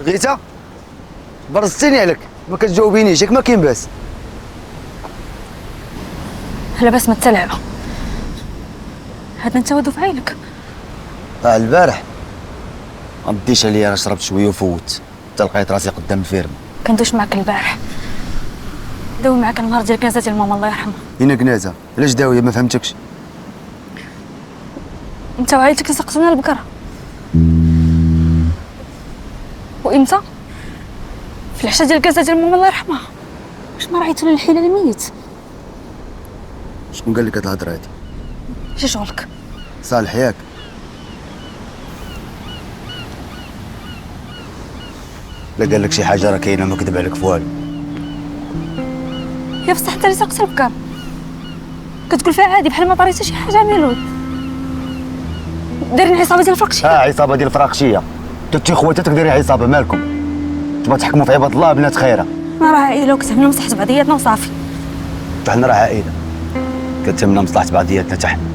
غيتا برزتيني عليك، ما كتجاوبينيش ياك ما كاين باس. لا بس ما تلعبه، هذا انت ودو فعيلك. البارح ما بديش عليا، انا شربت شويه وفوت حتى لقيت راسي قدام الفيرما. كندوش معاك البارح، داوي معاك النهار ديال كنزه ديال ماما الله يرحمها. هنا كنازه علاش داويه؟ ما فهمتكش. انت وعائلتك سقطونا البكره، وامتى؟ في العشاء ديال كنزه ديال ماما الله يرحمها. واش ما راعيتو للحيله الميت؟ شكون قال لك هاد الهضره هادي؟ شي شغلك؟ صالح ياك؟ لا قال لك شي حاجه راه كاينه، ما كذب عليك في والو. يا بصح انت اللي ساقط البكر، كتقول فيها عادي بحال ما طريت شي حاجه عملوه. دايرين عصابه ديال الفرقشيه. عصابه ديال الفراقشيه، انت خواتاتك دايرين عصابه، مالكم؟ تبغى تحكموا في عباد الله بنات خيره؟ ما راه عائله وكتهمنا مصلحه بعضياتنا وصافي. حنا راه عائله كتهمنا مصلحه بعضياتنا حتى حنا.